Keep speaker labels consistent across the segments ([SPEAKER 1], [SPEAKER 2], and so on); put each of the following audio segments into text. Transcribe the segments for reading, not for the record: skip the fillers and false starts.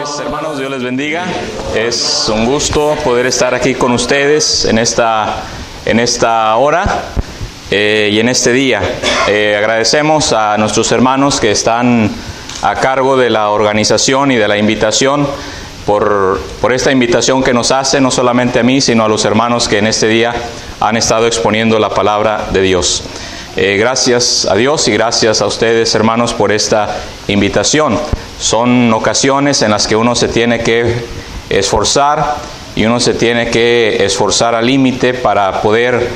[SPEAKER 1] noches, hermanos, Dios les bendiga. Es un gusto poder estar aquí con ustedes en esta hora y en este día. Agradecemos a nuestros hermanos que están a cargo de la organización y de la invitación por esta invitación que nos hace, no solamente a mí, sino a los hermanos que en este día han estado exponiendo la palabra de Dios. Gracias a Dios y gracias a ustedes, hermanos, por esta invitación. Son ocasiones en las que uno se tiene que esforzar y uno se tiene que esforzar al límite para poder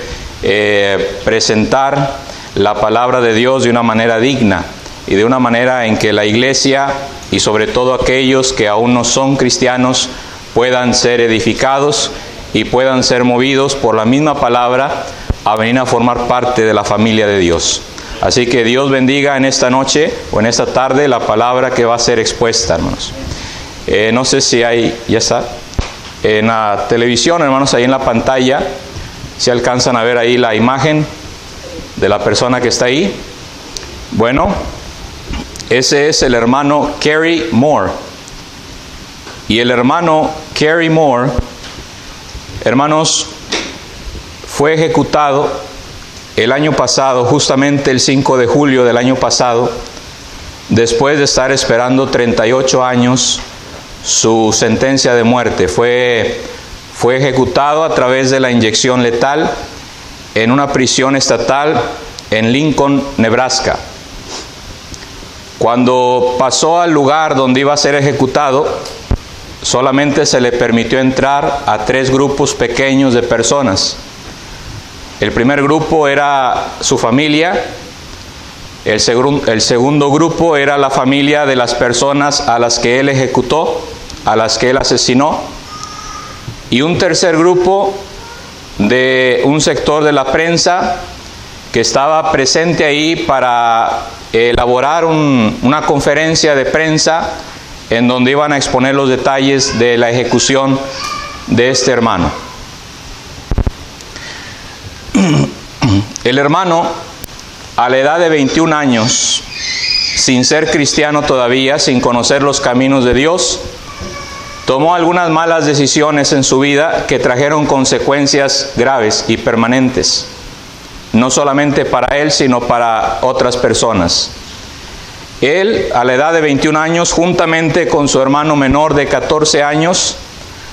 [SPEAKER 1] presentar la palabra de Dios de una manera digna y de una manera en que la iglesia y sobre todo aquellos que aún no son cristianos puedan ser edificados y puedan ser movidos por la misma palabra a venir a formar parte de la familia de Dios. Así que Dios bendiga en esta noche o en esta tarde la palabra que va a ser expuesta, hermanos. No sé si hay, ya está, en la televisión, hermanos, ahí en la pantalla, si alcanzan a ver ahí la imagen de la persona que está ahí. Bueno, ese es el hermano Kerry Moore. Y el hermano Kerry Moore, hermanos, fue ejecutado el año pasado, justamente el 5 de julio del año pasado, después de estar esperando 38 años su sentencia de muerte. Fue ejecutado a través de la inyección letal en una prisión estatal en Lincoln, Nebraska. Cuando pasó al lugar donde iba a ser ejecutado, solamente se le permitió entrar a 3 grupos pequeños de personas. El primer grupo era su familia, el segundo grupo era la familia de las personas a las que él ejecutó, a las que él asesinó, y un tercer grupo de un sector de la prensa que estaba presente ahí para elaborar una conferencia de prensa en donde iban a exponer los detalles de la ejecución de este hermano. El hermano, a la edad de 21 años, sin ser cristiano todavía, sin conocer los caminos de Dios, tomó algunas malas decisiones en su vida que trajeron consecuencias graves y permanentes, no solamente para él, sino para otras personas. Él, a la edad de 21 años, juntamente con su hermano menor de 14 años,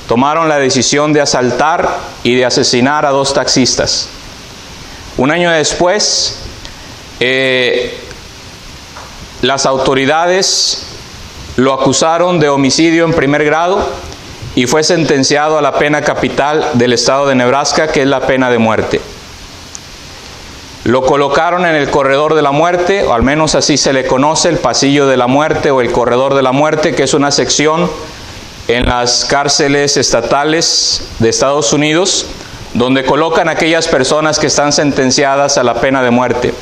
[SPEAKER 1] tomaron la decisión de asaltar y de asesinar a 2 taxistas. Un año después, las autoridades lo acusaron de homicidio en primer grado y fue sentenciado a la pena capital del estado de Nebraska, que es la pena de muerte. Lo colocaron en el corredor de la muerte, o al menos así se le conoce, el pasillo de la muerte o el corredor de la muerte, que es una sección en las cárceles estatales de Estados Unidos, donde colocan a aquellas personas que están sentenciadas a la pena de muerte.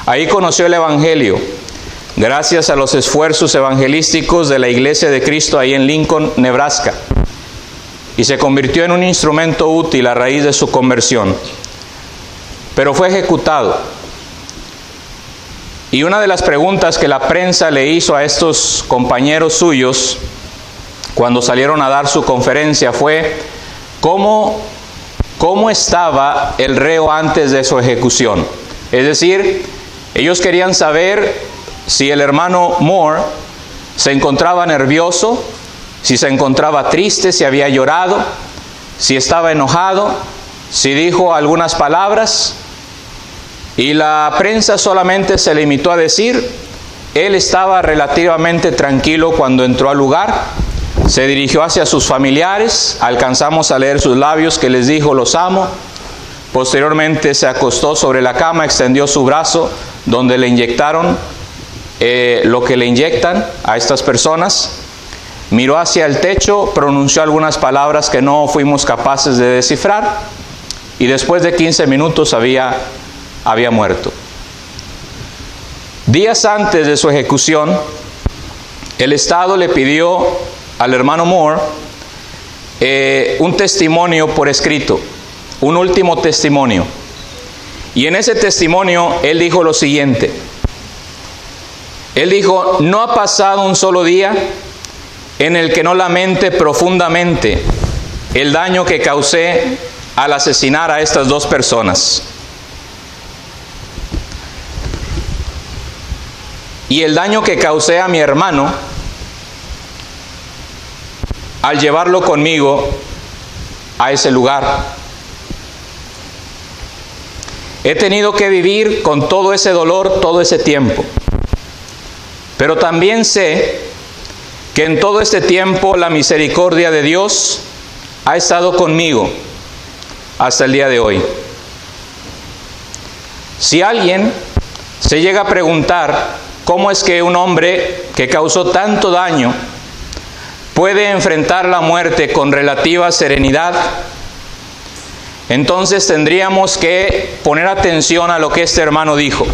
[SPEAKER 1] Ahí conoció el Evangelio, gracias a los esfuerzos evangelísticos de la Iglesia de Cristo ahí en Lincoln, Nebraska, y se convirtió en un instrumento útil a raíz de su conversión. Pero fue ejecutado. Y una de las preguntas que la prensa le hizo a estos compañeros suyos cuando salieron a dar su conferencia fue: ¿cómo estaba el reo antes de su ejecución? Es decir, ellos querían saber si el hermano Moore se encontraba nervioso, si se encontraba triste, si había llorado, si estaba enojado, si dijo algunas palabras. Y la prensa solamente se limitó a decir: él estaba relativamente tranquilo cuando entró al lugar, se dirigió hacia sus familiares, alcanzamos a leer sus labios que les dijo: los amo. Posteriormente se acostó sobre la cama, extendió su brazo donde le inyectaron lo que le inyectan a estas personas, miró hacia el techo, pronunció algunas palabras que no fuimos capaces de descifrar, y después de 15 minutos había muerto. Días antes de su ejecución, el Estado le pidió al hermano Moore un testimonio por escrito, un último testimonio. Y en ese testimonio él dijo lo siguiente: él dijo: no ha pasado un solo día en el que no lamente profundamente el daño que causé al asesinar a estas dos personas. Y el daño que causé a mi hermano al llevarlo conmigo a ese lugar. He tenido que vivir con todo ese dolor todo ese tiempo. Pero también sé que en todo este tiempo la misericordia de Dios ha estado conmigo hasta el día de hoy. Si alguien se llega a preguntar cómo es que un hombre que causó tanto daño puede enfrentar la muerte con relativa serenidad, entonces tendríamos que poner atención a lo que este hermano dijo.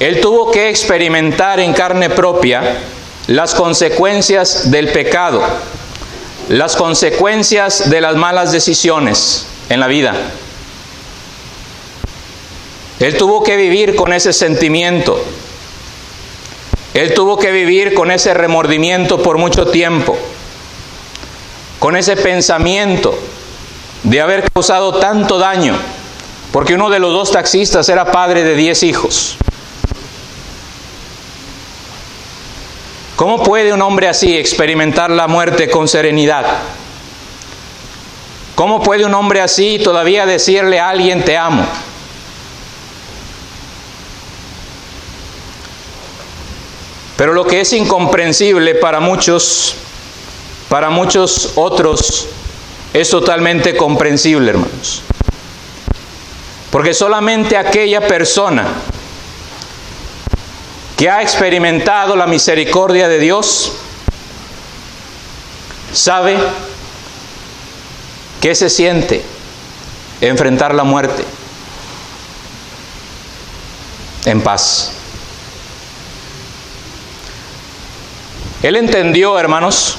[SPEAKER 1] Él tuvo que experimentar en carne propia las consecuencias del pecado, las consecuencias de las malas decisiones en la vida. Él tuvo que vivir con ese sentimiento. Él tuvo que vivir con ese remordimiento por mucho tiempo, con ese pensamiento de haber causado tanto daño, porque uno de los dos taxistas era padre de 10 hijos. ¿Cómo puede un hombre así experimentar la muerte con serenidad? ¿Cómo puede un hombre así todavía decirle a alguien te amo? Pero lo que es incomprensible para muchos otros es totalmente comprensible, hermanos. Porque solamente aquella persona que ha experimentado la misericordia de Dios sabe qué se siente enfrentar la muerte en paz. Él entendió, hermanos,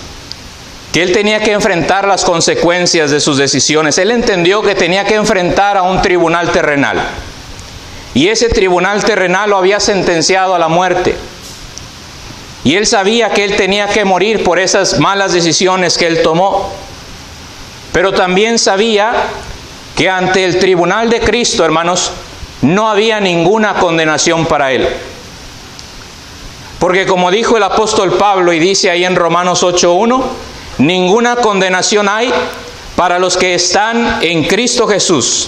[SPEAKER 1] que él tenía que enfrentar las consecuencias de sus decisiones. Él entendió que tenía que enfrentar a un tribunal terrenal. Y ese tribunal terrenal lo había sentenciado a la muerte. Y él sabía que él tenía que morir por esas malas decisiones que él tomó. Pero también sabía que ante el tribunal de Cristo, hermanos, no había ninguna condenación para él. Porque como dijo el apóstol Pablo y dice ahí en Romanos 8:1, ninguna condenación hay para los que están en Cristo Jesús,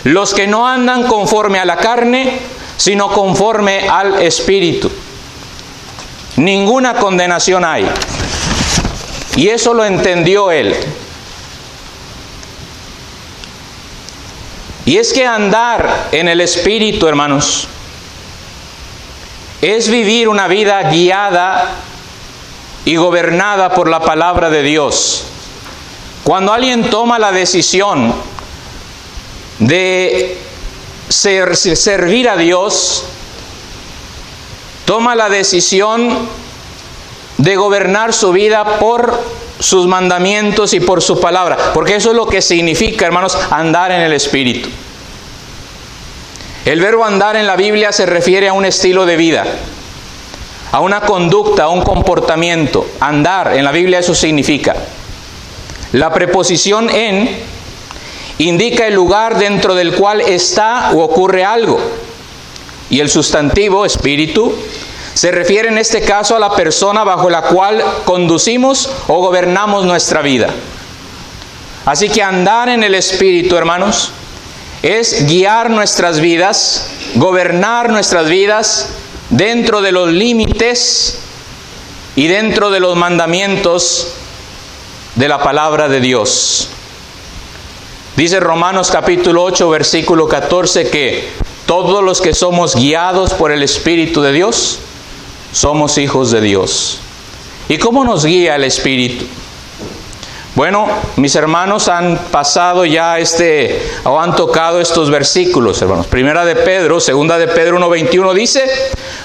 [SPEAKER 1] los que no andan conforme a la carne, sino conforme al Espíritu. Ninguna condenación hay. Y eso lo entendió él. Y es que andar en el Espíritu, hermanos, es vivir una vida guiada y gobernada por la palabra de Dios. Cuando alguien toma la decisión de servir a Dios, toma la decisión de gobernar su vida por sus mandamientos y por su palabra, porque eso es lo que significa, hermanos, andar en el Espíritu. El verbo andar en la Biblia se refiere a un estilo de vida, a una conducta, a un comportamiento. Andar en la Biblia eso significa. La preposición en indica el lugar dentro del cual está o ocurre algo. Y el sustantivo espíritu se refiere en este caso a la persona bajo la cual conducimos o gobernamos nuestra vida. Así que andar en el Espíritu, hermanos, es guiar nuestras vidas, gobernar nuestras vidas dentro de los límites y dentro de los mandamientos de la palabra de Dios. Dice Romanos capítulo 8, versículo 14 que todos los que somos guiados por el Espíritu de Dios, somos hijos de Dios. ¿Y cómo nos guía el Espíritu? Bueno, mis hermanos han pasado ya o han tocado estos versículos, hermanos. Primera de Pedro, segunda de Pedro 1:21 dice,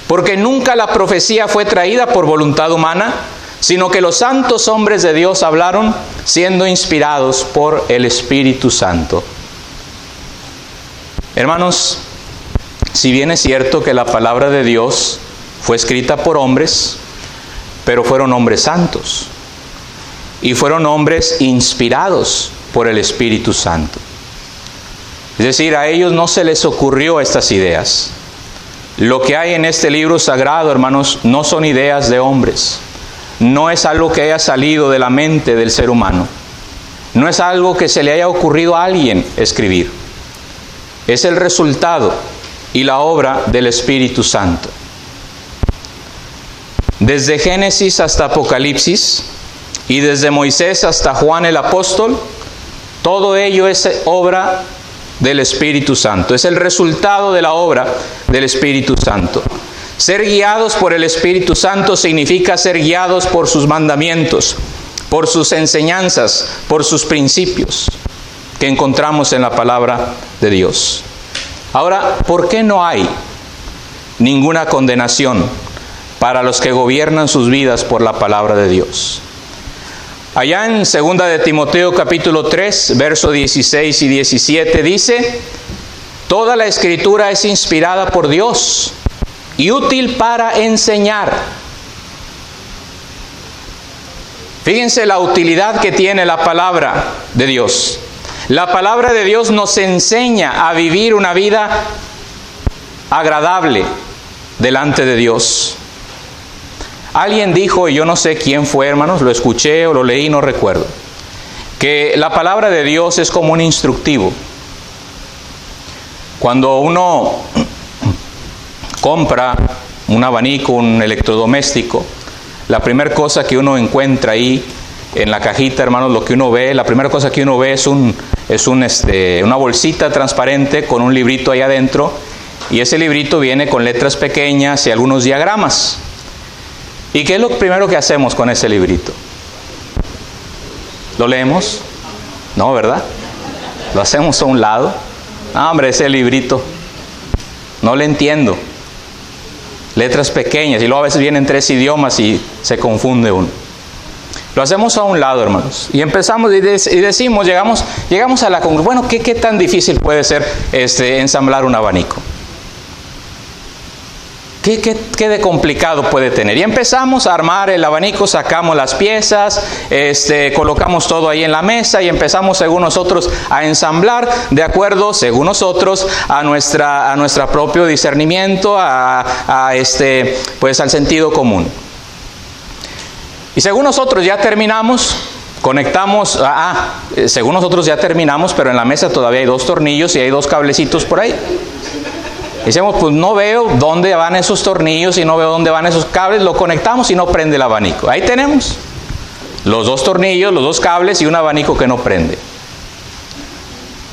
[SPEAKER 1] porque nunca la profecía fue traída por voluntad humana, sino que los santos hombres de Dios hablaron siendo inspirados por el Espíritu Santo. Hermanos, si bien es cierto que la palabra de Dios fue escrita por hombres, pero fueron hombres santos y fueron hombres inspirados por el Espíritu Santo. Es decir, a ellos no se les ocurrió estas ideas. Lo que hay en este libro sagrado, hermanos, no son ideas de hombres. No es algo que haya salido de la mente del ser humano. No es algo que se le haya ocurrido a alguien escribir. Es el resultado y la obra del Espíritu Santo. Desde Génesis hasta Apocalipsis y desde Moisés hasta Juan el Apóstol, todo ello es obra del Espíritu Santo. Es el resultado de la obra del Espíritu Santo. Ser guiados por el Espíritu Santo significa ser guiados por sus mandamientos, por sus enseñanzas, por sus principios que encontramos en la palabra de Dios. Ahora, ¿por qué no hay ninguna condenación para los que gobiernan sus vidas por la palabra de Dios? Allá en 2 de Timoteo capítulo 3, verso 16 y 17 dice: toda la Escritura es inspirada por Dios y útil para enseñar. Fíjense la utilidad que tiene la palabra de Dios. La palabra de Dios nos enseña a vivir una vida agradable delante de Dios. Alguien dijo, y yo no sé quién fue, hermanos, lo escuché o lo leí, no recuerdo, que la palabra de Dios es como un instructivo. Cuando uno compra un abanico, un electrodoméstico, la primera cosa que uno encuentra ahí en la cajita, hermanos, lo que uno ve, la primera cosa que uno ve es una bolsita transparente con un librito ahí adentro, y ese librito viene con letras pequeñas y algunos diagramas. ¿Y qué es lo primero que hacemos con ese librito? ¿Lo leemos? No, ¿verdad? Lo hacemos a un lado. Ah, hombre, ese librito no le entiendo. Letras pequeñas, y luego a veces vienen 3 idiomas y se confunde uno. Lo hacemos a un lado, hermanos, y empezamos y decimos, llegamos a la conclusión, bueno, ¿qué tan difícil puede ser ensamblar un abanico? ¿Qué de complicado puede tener? Y empezamos a armar el abanico, sacamos las piezas, colocamos todo ahí en la mesa y empezamos, según nosotros, a ensamblar de acuerdo, según nosotros, a nuestro propio discernimiento, pues al sentido común. Y según nosotros ya terminamos, conectamos, según nosotros ya terminamos, pero en la mesa todavía hay 2 tornillos y hay 2 cablecitos por ahí. Decimos, pues no veo dónde van esos tornillos y no veo dónde van esos cables, lo conectamos y no prende el abanico. Ahí tenemos los 2 tornillos, los 2 cables y un abanico que no prende.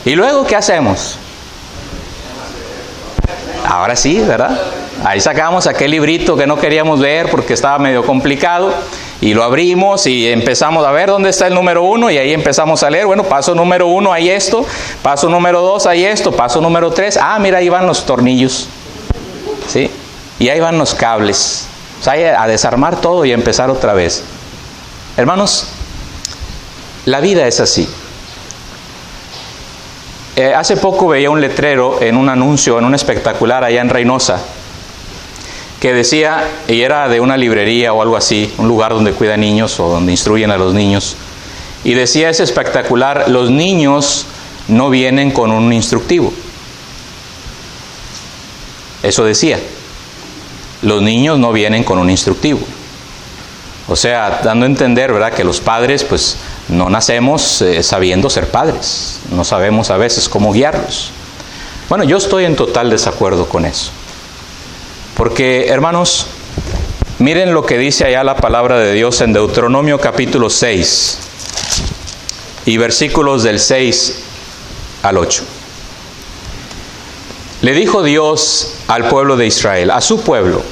[SPEAKER 1] ¿Y luego qué hacemos? Ahora sí, ¿verdad? Ahí sacamos aquel librito que no queríamos ver porque estaba medio complicado y lo abrimos y empezamos a ver dónde está el número 1 y ahí empezamos a leer, bueno, paso número 1 hay esto, paso número 2 hay esto, paso número 3, mira, ahí van los tornillos, ¿sí? Y ahí van los cables. O sea, a desarmar todo y a empezar otra vez. Hermanos, la vida es así. Hace poco veía un letrero en un anuncio, en un espectacular allá en Reynosa, que decía, y era de una librería o algo así, un lugar donde cuidan niños o donde instruyen a los niños, y decía ese espectacular, los niños no vienen con un instructivo. Eso decía, los niños no vienen con un instructivo. O sea, dando a entender, ¿verdad?, que los padres, pues, no nacemos sabiendo ser padres. No sabemos a veces cómo guiarlos. Bueno, yo estoy en total desacuerdo con eso. Porque, hermanos, miren lo que dice allá la palabra de Dios en Deuteronomio capítulo 6 y versículos del 6 al 8. Le dijo Dios al pueblo de Israel, a su pueblo,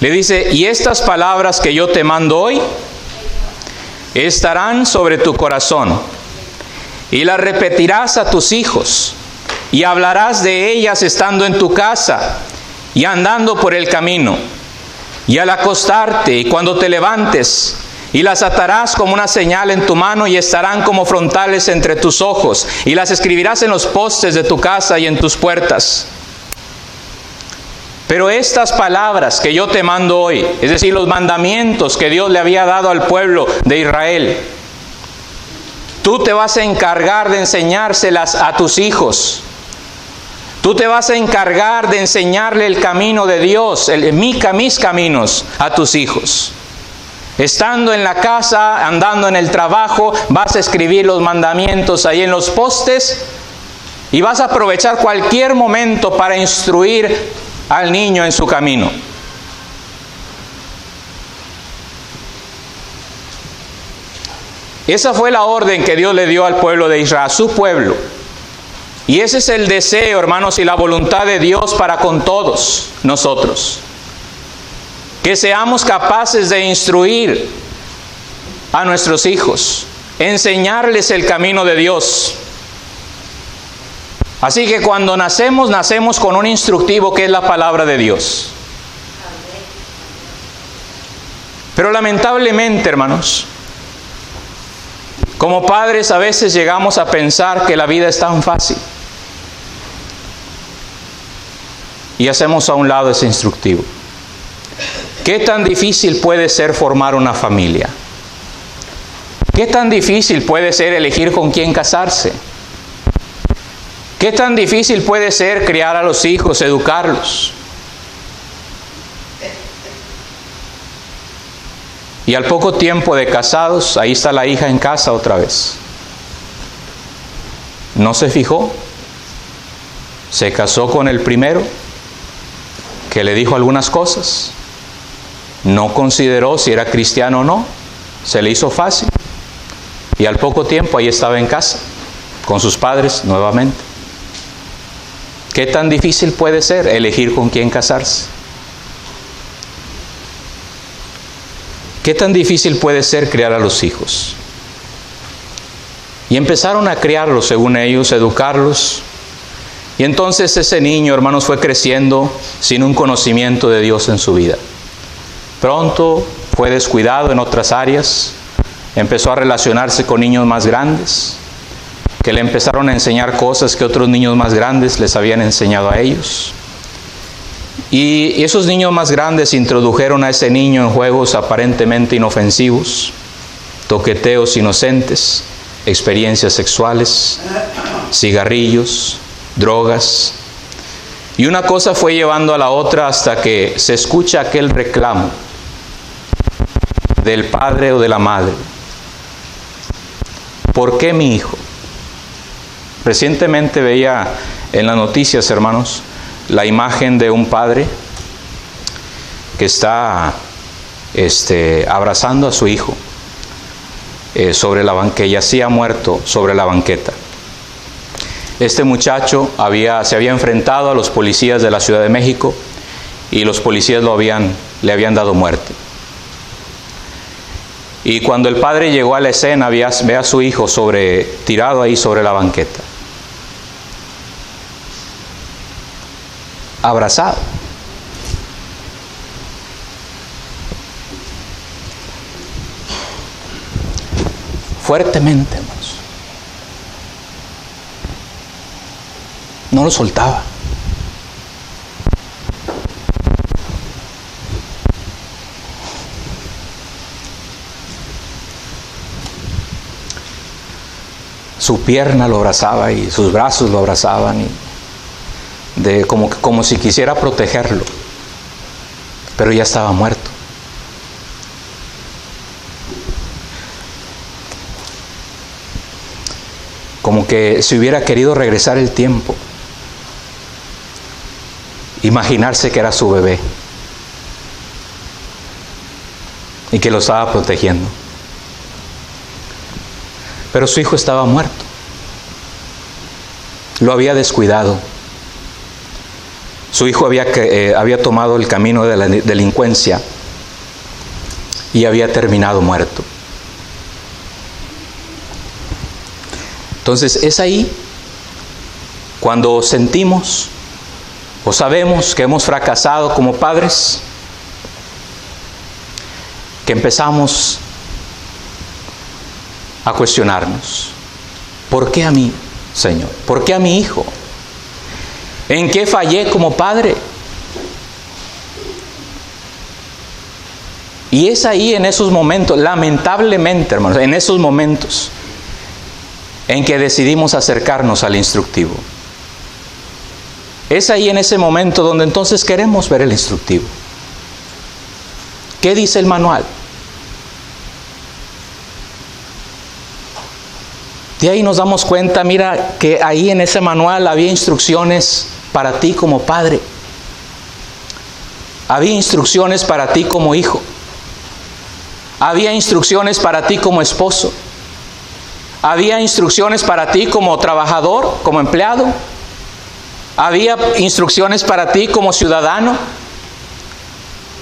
[SPEAKER 1] le dice, y estas palabras que yo te mando hoy estarán sobre tu corazón, y las repetirás a tus hijos, y hablarás de ellas estando en tu casa, y andando por el camino, y al acostarte, y cuando te levantes, y las atarás como una señal en tu mano, y estarán como frontales entre tus ojos, y las escribirás en los postes de tu casa y en tus puertas. Pero estas palabras que yo te mando hoy, es decir, los mandamientos que Dios le había dado al pueblo de Israel, tú te vas a encargar de enseñárselas a tus hijos. Tú te vas a encargar de enseñarle el camino de Dios, mis caminos a tus hijos. Estando en la casa, andando en el trabajo, vas a escribir los mandamientos ahí en los postes y vas a aprovechar cualquier momento para instruir al niño en su camino. Esa fue la orden que Dios le dio al pueblo de Israel, a su pueblo. Y ese es el deseo, hermanos, y la voluntad de Dios para con todos nosotros. Que seamos capaces de instruir a nuestros hijos, enseñarles el camino de Dios. Así que cuando nacemos con un instructivo que es la palabra de Dios. Pero lamentablemente, hermanos, como padres a veces llegamos a pensar que la vida es tan fácil. Y hacemos a un lado ese instructivo. ¿Qué tan difícil puede ser formar una familia? ¿Qué tan difícil puede ser elegir con quién casarse? ¿Qué tan difícil puede ser criar a los hijos, educarlos? Y al poco tiempo de casados, ahí está la hija en casa otra vez. No se fijó. Se casó con el primero, que le dijo algunas cosas. No consideró si era cristiano o no. Se le hizo fácil. Y al poco tiempo ahí estaba en casa, con sus padres nuevamente. ¿Qué tan difícil puede ser elegir con quién casarse? ¿Qué tan difícil puede ser criar a los hijos? Y empezaron a criarlos según ellos, educarlos. Y entonces ese niño, hermanos, fue creciendo sin un conocimiento de Dios en su vida. Pronto fue descuidado en otras áreas. Empezó a relacionarse con niños más grandes, que le empezaron a enseñar cosas que otros niños más grandes les habían enseñado a ellos. Y esos niños más grandes introdujeron a ese niño en juegos aparentemente inofensivos, toqueteos inocentes, experiencias sexuales, cigarrillos, drogas. Y una cosa fue llevando a la otra hasta que se escucha aquel reclamo del padre o de la madre. ¿Por qué mi hijo? Recientemente veía en las noticias, hermanos, la imagen de un padre que está abrazando a su hijo sobre la banqueta, que yacía muerto sobre la banqueta. Este muchacho se había enfrentado a los policías de la Ciudad de México y los policías le habían dado muerte. Y cuando el padre llegó a la escena, ve a su hijo tirado ahí sobre la banqueta, abrazado. Fuertemente, hermanos. No lo soltaba. Su pierna lo abrazaba y sus brazos lo abrazaban, como si quisiera protegerlo, pero ya estaba muerto. Como que si hubiera querido regresar el tiempo, imaginarse que era su bebé y que lo estaba protegiendo. Pero su hijo estaba muerto. Lo había descuidado. Su hijo había tomado el camino de la delincuencia y había terminado muerto. Entonces es ahí cuando sentimos o sabemos que hemos fracasado como padres, que empezamos a cuestionarnos: ¿por qué a mí, Señor? ¿Por qué a mi hijo? ¿En qué fallé como padre? Y es ahí en esos momentos, lamentablemente, hermanos, en esos momentos en que decidimos acercarnos al instructivo. Es ahí en ese momento donde entonces queremos ver el instructivo. ¿Qué dice el manual? De ahí nos damos cuenta, mira, que ahí en ese manual había instrucciones para ti como padre. Había instrucciones para ti como hijo. Había instrucciones para ti como esposo. Había instrucciones para ti como trabajador, como empleado. Había instrucciones para ti como ciudadano.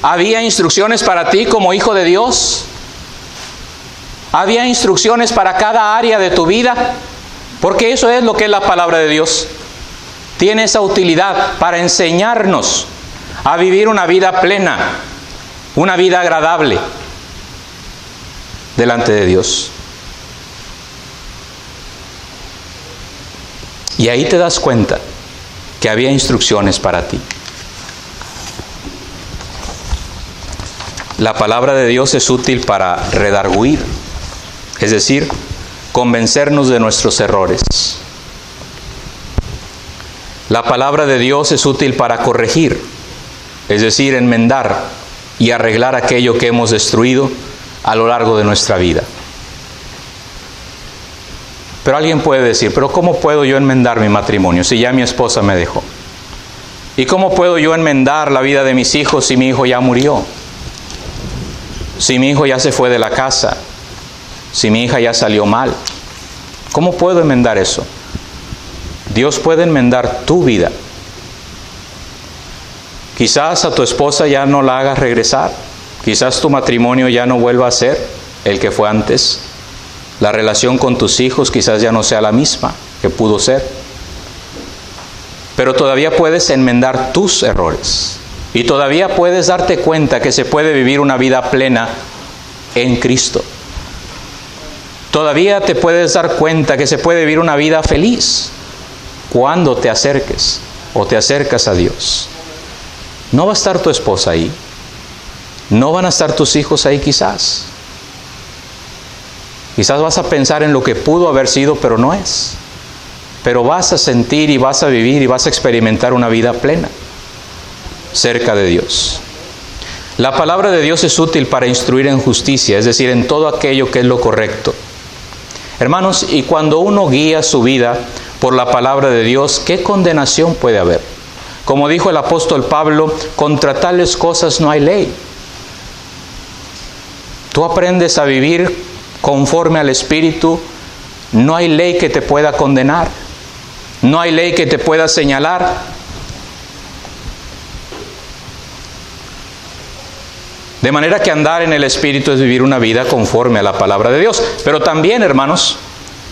[SPEAKER 1] Había instrucciones para ti como hijo de Dios. Había instrucciones para cada área de tu vida, porque eso es lo que es la palabra de Dios. Tiene esa utilidad para enseñarnos a vivir una vida plena, una vida agradable delante de Dios. Y ahí te das cuenta que había instrucciones para ti. La palabra de Dios es útil para redarguir, es decir, convencernos de nuestros errores. La palabra de Dios es útil para corregir, es decir, enmendar y arreglar aquello que hemos destruido a lo largo de nuestra vida. Pero alguien puede decir, pero ¿cómo puedo yo enmendar mi matrimonio si ya mi esposa me dejó? ¿Y cómo puedo yo enmendar la vida de mis hijos si mi hijo ya murió? Si mi hijo ya se fue de la casa, si mi hija ya salió mal, ¿cómo puedo enmendar eso? Dios puede enmendar tu vida. Quizás a tu esposa ya no la hagas regresar. Quizás tu matrimonio ya no vuelva a ser el que fue antes. La relación con tus hijos quizás ya no sea la misma que pudo ser. Pero todavía puedes enmendar tus errores. Y todavía puedes darte cuenta que se puede vivir una vida plena en Cristo. Todavía te puedes dar cuenta que se puede vivir una vida feliz cuando te acerques o te acercas a Dios. No va a estar tu esposa ahí. No van a estar tus hijos ahí quizás. Quizás vas a pensar en lo que pudo haber sido, pero no es. Pero vas a sentir y vas a vivir y vas a experimentar una vida plena cerca de Dios. La palabra de Dios es útil para instruir en justicia, es decir, en todo aquello que es lo correcto. Hermanos, y cuando uno guía su vida por la palabra de Dios, ¿qué condenación puede haber? Como dijo el apóstol Pablo, contra tales cosas no hay ley. Tú aprendes a vivir conforme al Espíritu, no hay ley que te pueda condenar, no hay ley que te pueda señalar. De manera que andar en el Espíritu es vivir una vida conforme a la palabra de Dios. Pero también, hermanos,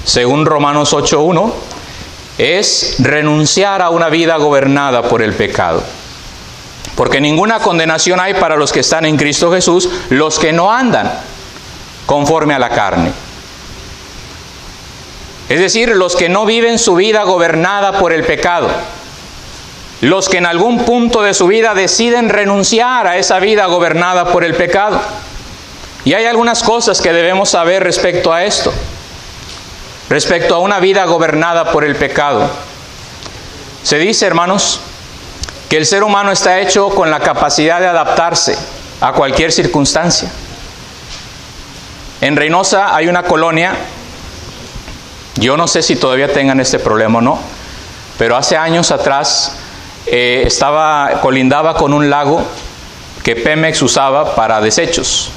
[SPEAKER 1] según Romanos 8:1, es renunciar a una vida gobernada por el pecado. Porque ninguna condenación hay para los que están en Cristo Jesús, los que no andan conforme a la carne. Es decir, los que no viven su vida gobernada por el pecado. Los que en algún punto de su vida deciden renunciar a esa vida gobernada por el pecado. Y hay algunas cosas que debemos saber respecto a esto. Respecto a una vida gobernada por el pecado. Se dice, hermanos, que el ser humano está hecho con la capacidad de adaptarse a cualquier circunstancia. En Reynosa hay una colonia, yo no sé si todavía tengan este problema o no, pero hace años atrás colindaba con un lago que Pemex usaba para desechos.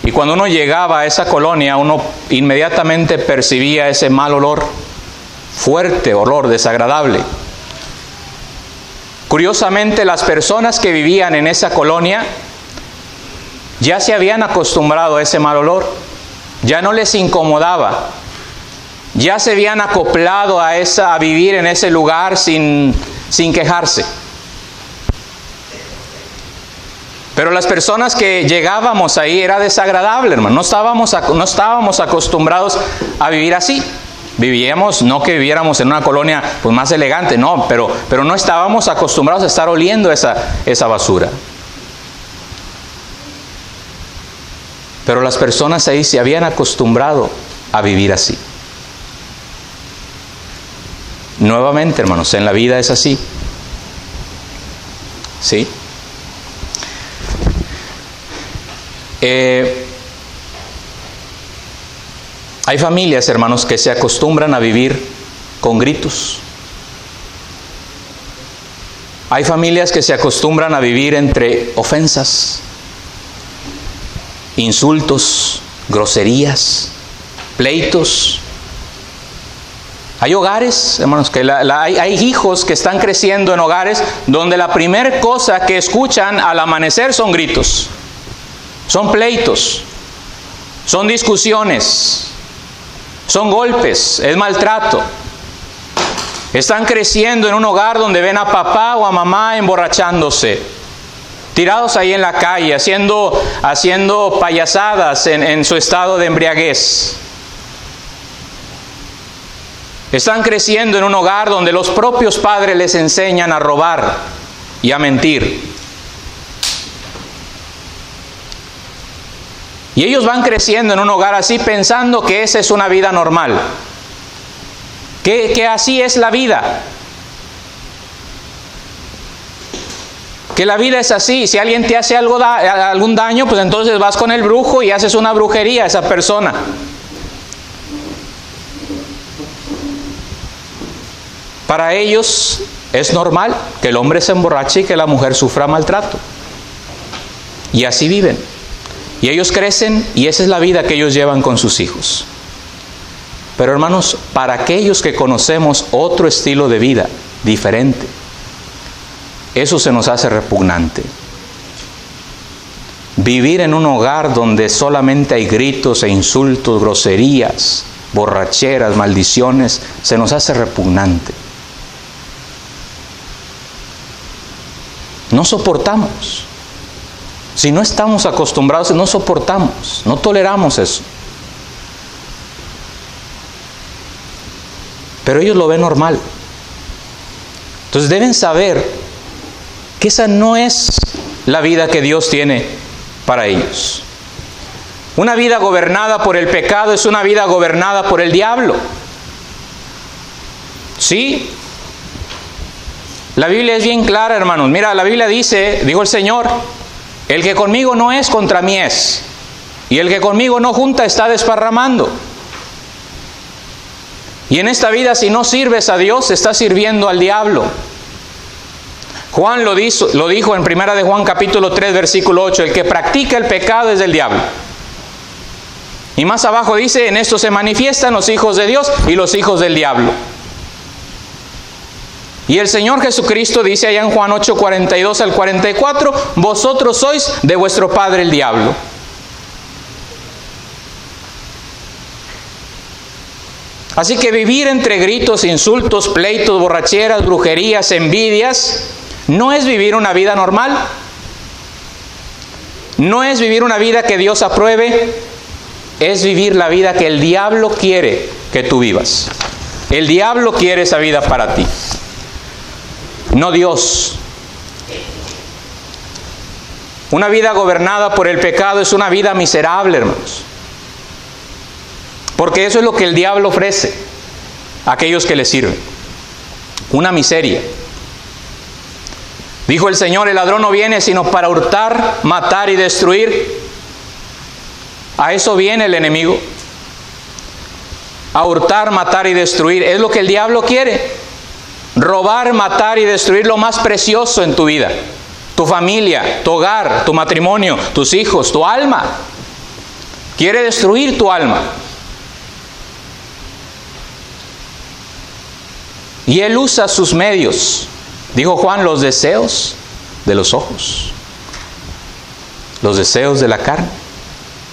[SPEAKER 1] Y cuando uno llegaba a esa colonia, uno inmediatamente percibía ese mal olor, fuerte olor, desagradable. Curiosamente, las personas que vivían en esa colonia ya se habían acostumbrado a ese mal olor, ya no les incomodaba, ya se habían acoplado a vivir en ese lugar sin quejarse. Pero las personas que llegábamos ahí era desagradable, hermano. No estábamos acostumbrados a vivir así. Vivíamos, no que viviéramos en una colonia pues más elegante, no, pero no estábamos acostumbrados a estar oliendo esa basura. Pero las personas ahí se habían acostumbrado a vivir así. Nuevamente, hermanos, en la vida es así. ¿Sí? Hay familias, hermanos, que se acostumbran a vivir con gritos. Hay familias que se acostumbran a vivir entre ofensas, insultos, groserías, pleitos. Hay hogares, hermanos, que hay hijos que están creciendo en hogares donde la primera cosa que escuchan al amanecer son gritos, son pleitos, son discusiones, son golpes, es maltrato. Están creciendo en un hogar donde ven a papá o a mamá emborrachándose, tirados ahí en la calle, haciendo payasadas en su estado de embriaguez. Están creciendo en un hogar donde los propios padres les enseñan a robar y a mentir. Y ellos van creciendo en un hogar así pensando que esa es una vida normal, que así es la vida, que la vida es así. Si alguien te hace algún daño, pues entonces vas con el brujo y haces una brujería a esa persona. Para ellos es normal que el hombre se emborrache y que la mujer sufra maltrato. Y así viven. Y ellos crecen y esa es la vida que ellos llevan con sus hijos. Pero hermanos, para aquellos que conocemos otro estilo de vida diferente, eso se nos hace repugnante. Vivir en un hogar donde solamente hay gritos e insultos, groserías, borracheras, maldiciones, se nos hace repugnante. No soportamos. Si no estamos acostumbrados, no soportamos, no toleramos eso. Pero ellos lo ven normal. Entonces deben saber que esa no es la vida que Dios tiene para ellos. Una vida gobernada por el pecado es una vida gobernada por el diablo. ¿Sí? La Biblia es bien clara, hermanos. Mira, la Biblia dijo el Señor, el que conmigo no es, contra mí es. Y el que conmigo no junta, está desparramando. Y en esta vida, si no sirves a Dios, estás sirviendo al diablo. Juan lo dijo en 1 de Juan capítulo 3, versículo 8, el que practica el pecado es del diablo. Y más abajo dice, en esto se manifiestan los hijos de Dios y los hijos del diablo. Y el Señor Jesucristo dice allá en Juan 8, 42 al 44, vosotros sois de vuestro padre el diablo. Así que vivir entre gritos, insultos, pleitos, borracheras, brujerías, envidias, no es vivir una vida normal. No es vivir una vida que Dios apruebe, es vivir la vida que el diablo quiere que tú vivas. El diablo quiere esa vida para ti, no Dios. Una vida gobernada por el pecado es una vida miserable, hermanos. Porque eso es lo que el diablo ofrece a aquellos que le sirven. Una miseria. Dijo el Señor, el ladrón no viene sino para hurtar, matar y destruir. A eso viene el enemigo. A hurtar, matar y destruir. Es lo que el diablo quiere. Robar, matar y destruir lo más precioso en tu vida. Tu familia, tu hogar, tu matrimonio, tus hijos, tu alma. Quiere destruir tu alma. Y él usa sus medios. Dijo Juan, los deseos de los ojos, los deseos de la carne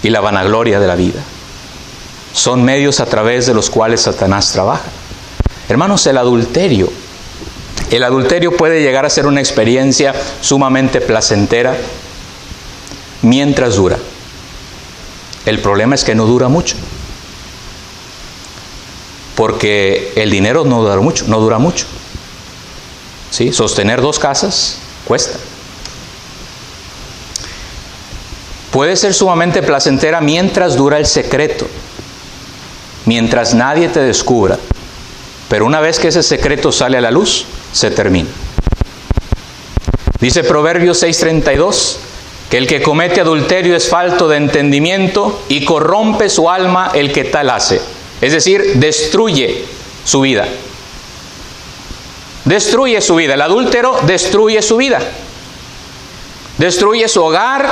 [SPEAKER 1] y la vanagloria de la vida. Son medios a través de los cuales Satanás trabaja. Hermanos, el adulterio puede llegar a ser una experiencia sumamente placentera mientras dura. El problema es que no dura mucho. Porque el dinero no dura mucho. ¿Sí? Sostener 2 casas cuesta. puede ser sumamente placentera mientras dura el secreto, mientras nadie te descubra. Pero una vez que ese secreto sale a la luz, se termina. Dice Proverbios 6:32, que el que comete adulterio es falto de entendimiento y corrompe su alma el que tal hace. Es decir, destruye su vida. Destruye su vida. El adúltero destruye su vida. Destruye su hogar,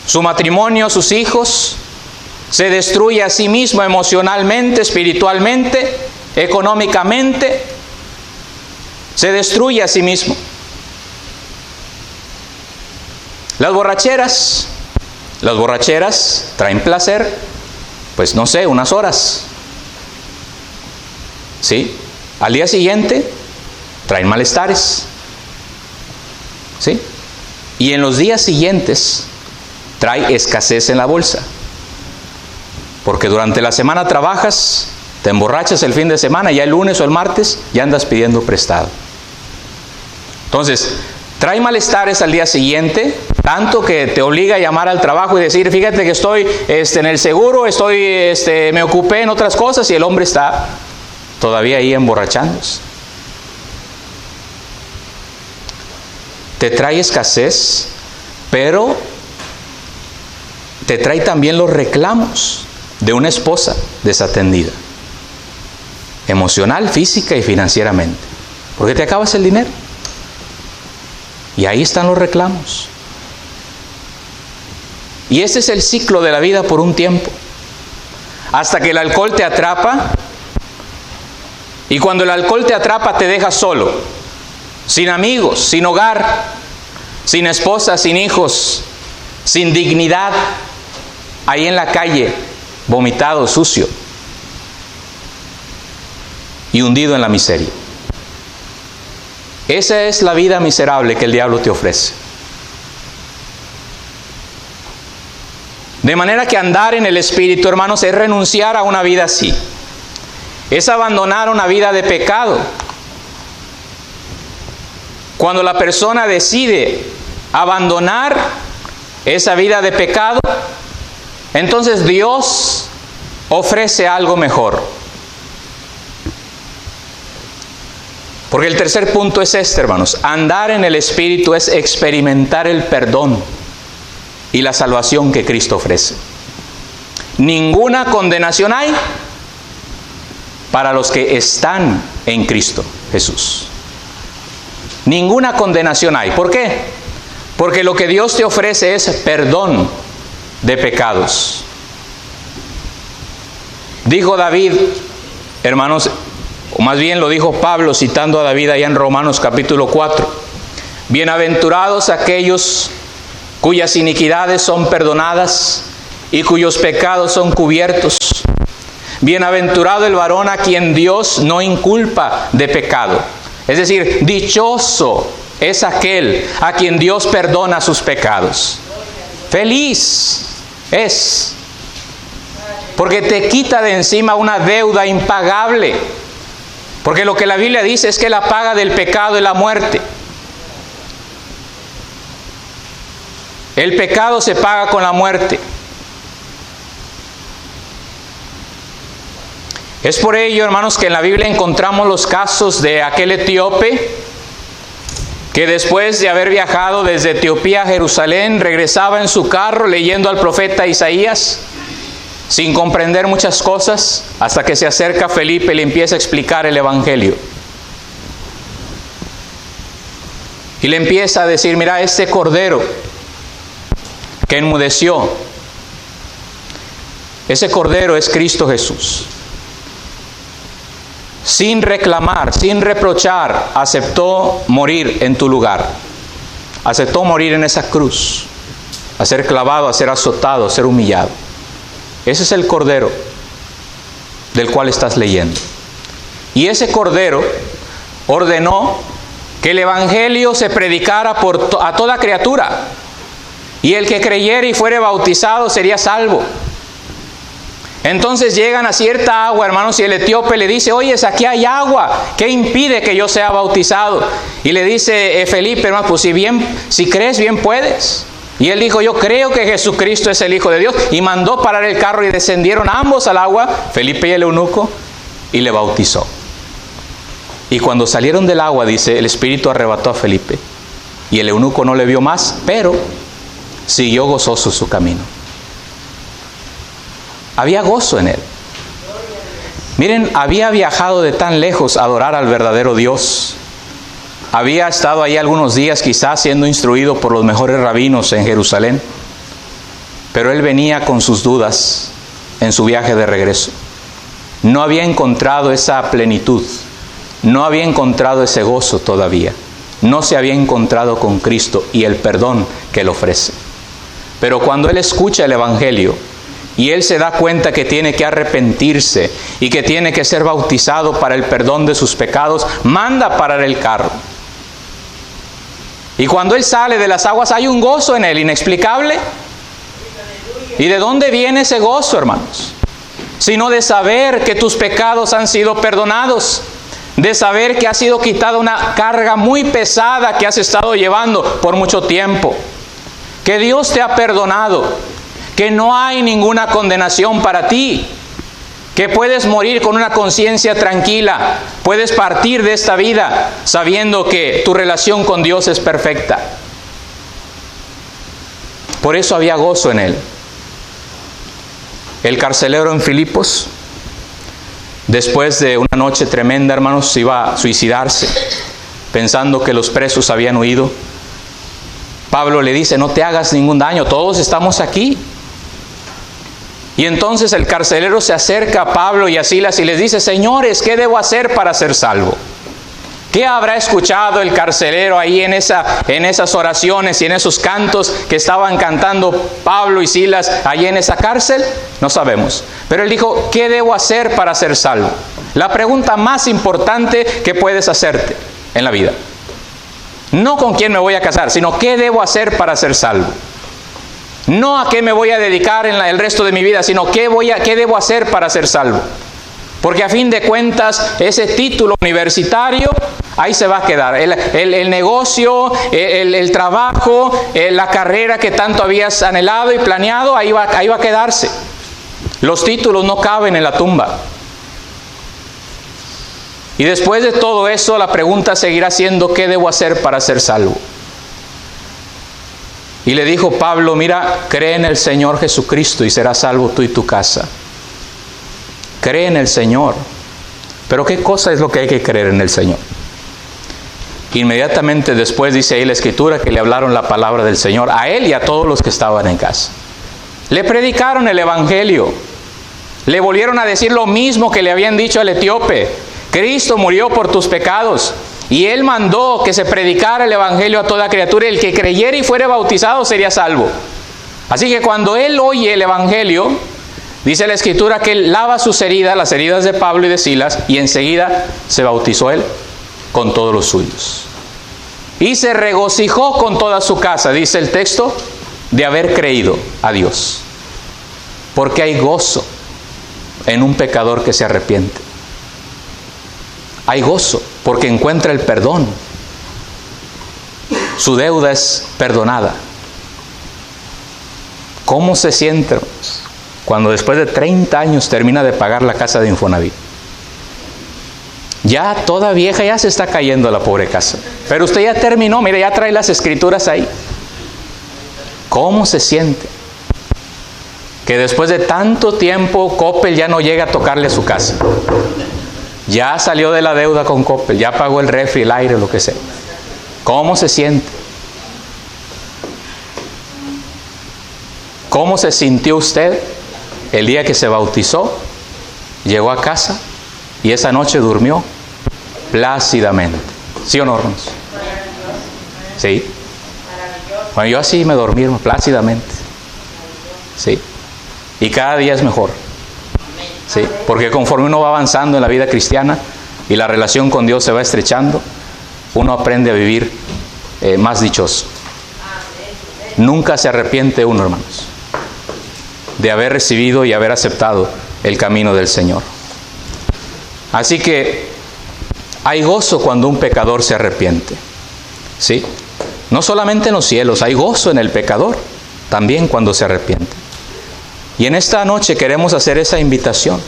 [SPEAKER 1] su matrimonio, sus hijos. Se destruye a sí mismo emocionalmente, espiritualmente, económicamente. Se destruye a sí mismo. Las borracheras traen placer, pues no sé, unas horas. ¿Sí? Al día siguiente traen malestares. ¿Sí? Y en los días siguientes trae escasez en la bolsa. Porque durante la semana trabajas, te emborrachas el fin de semana, ya el lunes o el martes ya andas pidiendo prestado. Entonces, trae malestares al día siguiente, tanto que te obliga a llamar al trabajo y decir, fíjate que estoy en el seguro, me ocupé en otras cosas, y el hombre está todavía ahí emborrachándose. Te trae escasez, pero te trae también los reclamos de una esposa desatendida, emocional, física y financieramente, porque te acabas el dinero. Y ahí están los reclamos. Y ese es el ciclo de la vida por un tiempo, hasta que el alcohol te atrapa. Y cuando el alcohol te atrapa, te deja solo, sin amigos, sin hogar, sin esposa, sin hijos, sin dignidad, ahí en la calle, vomitado, sucio y hundido en la miseria. Esa es la vida miserable que el diablo te ofrece. De manera que andar en el Espíritu, hermanos, es renunciar a una vida así. Es abandonar una vida de pecado. Cuando la persona decide abandonar esa vida de pecado, entonces Dios ofrece algo mejor. Porque el tercer punto es este, hermanos. Andar en el Espíritu es experimentar el perdón y la salvación que Cristo ofrece. Ninguna condenación hay para los que están en Cristo Jesús. Ninguna condenación hay. ¿Por qué? Porque lo que Dios te ofrece es perdón de pecados. Dijo David, hermanos, o más bien lo dijo Pablo citando a David allá en Romanos capítulo 4. Bienaventurados aquellos cuyas iniquidades son perdonadas y cuyos pecados son cubiertos. Bienaventurado el varón a quien Dios no inculpa de pecado. Es decir, dichoso es aquel a quien Dios perdona sus pecados. Feliz es, porque te quita de encima una deuda impagable. Porque lo que la Biblia dice es que la paga del pecado es la muerte. El pecado se paga con la muerte. Es por ello, hermanos, que en la Biblia encontramos los casos de aquel etíope que después de haber viajado desde Etiopía a Jerusalén, regresaba en su carro leyendo al profeta Isaías, sin comprender muchas cosas, hasta que se acerca Felipe y le empieza a explicar el Evangelio. Y le empieza a decir, mira, este cordero que enmudeció, ese cordero es Cristo Jesús. Sin reclamar, sin reprochar, aceptó morir en tu lugar. Aceptó morir en esa cruz, a ser clavado, a ser azotado, a ser humillado. Ese es el cordero del cual estás leyendo. Y ese cordero ordenó que el Evangelio se predicara a toda criatura. Y el que creyere y fuere bautizado sería salvo. Entonces llegan a cierta agua, hermanos, y el etíope le dice, oye, aquí hay agua, ¿qué impide que yo sea bautizado? Y le dice Felipe, hermano, pues si crees, bien puedes. Y él dijo, yo creo que Jesucristo es el Hijo de Dios. Y mandó parar el carro y descendieron ambos al agua, Felipe y el eunuco, y le bautizó. Y cuando salieron del agua, dice, el Espíritu arrebató a Felipe. Y el eunuco no le vio más, pero siguió gozoso su camino. Había gozo en él. Miren, había viajado de tan lejos a adorar al verdadero Dios. Había estado ahí algunos días quizás siendo instruido por los mejores rabinos en Jerusalén. Pero él venía con sus dudas en su viaje de regreso. No había encontrado esa plenitud. No había encontrado ese gozo todavía. No se había encontrado con Cristo y el perdón que Él ofrece. Pero cuando él escucha el Evangelio y él se da cuenta que tiene que arrepentirse y que tiene que ser bautizado para el perdón de sus pecados, manda parar el carro. Y cuando él sale de las aguas hay un gozo en él inexplicable. ¿Y de dónde viene ese gozo, hermanos? Sino de saber que tus pecados han sido perdonados. De saber que ha sido quitada una carga muy pesada que has estado llevando por mucho tiempo. Que Dios te ha perdonado. Que no hay ninguna condenación para ti. Que puedes morir con una conciencia tranquila. Puedes partir de esta vida sabiendo que tu relación con Dios es perfecta. Por eso había gozo en él. El carcelero en Filipos, después de una noche tremenda, hermanos, iba a suicidarse, pensando que los presos habían huido. Pablo le dice, no te hagas ningún daño, todos estamos aquí. Y entonces el carcelero se acerca a Pablo y a Silas y les dice, señores, ¿qué debo hacer para ser salvo? ¿Qué habrá escuchado el carcelero ahí en esas oraciones y en esos cantos que estaban cantando Pablo y Silas allí en esa cárcel? No sabemos. Pero él dijo, ¿qué debo hacer para ser salvo? La pregunta más importante que puedes hacerte en la vida. No con quién me voy a casar, sino ¿qué debo hacer para ser salvo? No a qué me voy a dedicar en el resto de mi vida, sino ¿qué debo hacer para ser salvo? Porque a fin de cuentas, ese título universitario, ahí se va a quedar. El negocio, el trabajo, la carrera que tanto habías anhelado y planeado, ahí va a quedarse. Los títulos no caben en la tumba. Y después de todo eso, la pregunta seguirá siendo, ¿qué debo hacer para ser salvo? Y le dijo Pablo, mira, cree en el Señor Jesucristo y serás salvo tú y tu casa. Cree en el Señor. Pero ¿qué cosa es lo que hay que creer en el Señor? Inmediatamente después dice ahí la Escritura que le hablaron la palabra del Señor a él y a todos los que estaban en casa. Le predicaron el Evangelio. Le volvieron a decir lo mismo que le habían dicho al etíope. Cristo murió por tus pecados. Y él mandó que se predicara el Evangelio a toda criatura. El que creyera y fuere bautizado sería salvo. Así que cuando él oye el Evangelio, dice la Escritura que él lava sus heridas, las heridas de Pablo y de Silas, y enseguida se bautizó él con todos los suyos. Y se regocijó con toda su casa, dice el texto, de haber creído a Dios. Porque hay gozo en un pecador que se arrepiente. Hay gozo porque encuentra el perdón. Su deuda es perdonada. ¿Cómo se siente cuando después de 30 años termina de pagar la casa de Infonavit? Ya toda vieja, ya se está cayendo la pobre casa. Pero usted ya terminó, mire, ya trae las escrituras ahí. ¿Cómo se siente? Que después de tanto tiempo Coppel ya no llega a tocarle a su casa. Ya salió de la deuda con Coppel, ya pagó el refri, el aire, lo que sea. ¿Cómo se siente? ¿Cómo se sintió usted el día que se bautizó? Llegó a casa y esa noche durmió plácidamente. ¿Sí o no, hermanos? ¿Sí? Bueno, yo así me dormí plácidamente. ¿Sí? Y cada día es mejor. ¿Sí? Porque conforme uno va avanzando en la vida cristiana y la relación con Dios se va estrechando, uno aprende a vivir más dichoso. Nunca se arrepiente uno, hermanos, de haber recibido y haber aceptado el camino del Señor. Así que hay gozo cuando un pecador se arrepiente. ¿Sí? No solamente en los cielos, hay gozo en el pecador, también cuando se arrepiente. Y en esta noche queremos hacer esa invitación.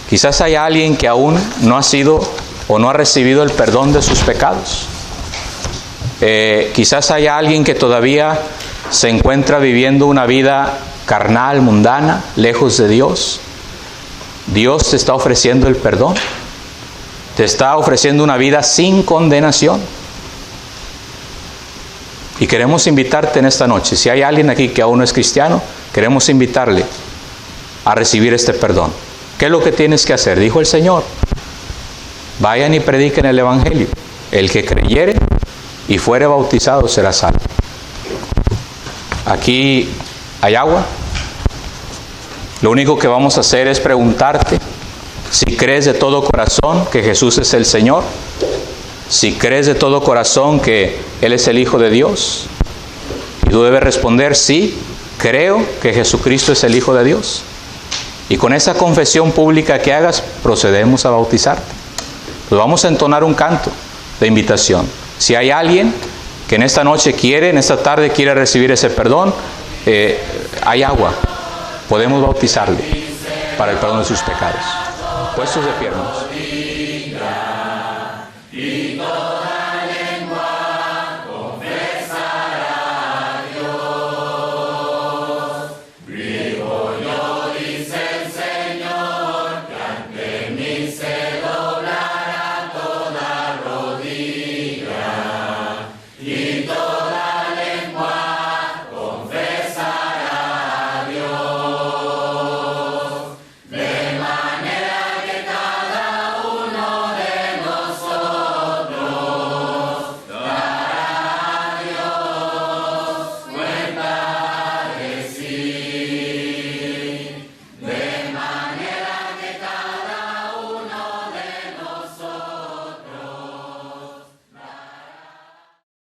[SPEAKER 1] Quizás hay alguien que aún no ha sido o no ha recibido el perdón de sus pecados. Quizás hay alguien que todavía se encuentra viviendo una vida carnal, mundana, lejos de Dios. Dios te está ofreciendo el perdón. Te está ofreciendo una vida sin condenación. Y queremos invitarte en esta noche. Si hay alguien aquí que aún no es cristiano, queremos invitarle a recibir este perdón. ¿Qué es lo que tienes que hacer? Dijo el Señor: vayan y prediquen el Evangelio. El que creyere y fuere bautizado será salvo. Aquí hay agua. Lo único que vamos a hacer es preguntarte si crees de todo corazón que Jesús es el Señor. Si crees de todo corazón que Él es el Hijo de Dios. Y tú debes responder: sí, creo que Jesucristo es el Hijo de Dios. Y con esa confesión pública que hagas, procedemos a bautizarte. Pues vamos a entonar un canto de invitación. Si hay alguien que en esta noche quiere, en esta tarde quiere recibir ese perdón, hay agua. Podemos bautizarle para el perdón de sus pecados. Puestos de pie, hermanos.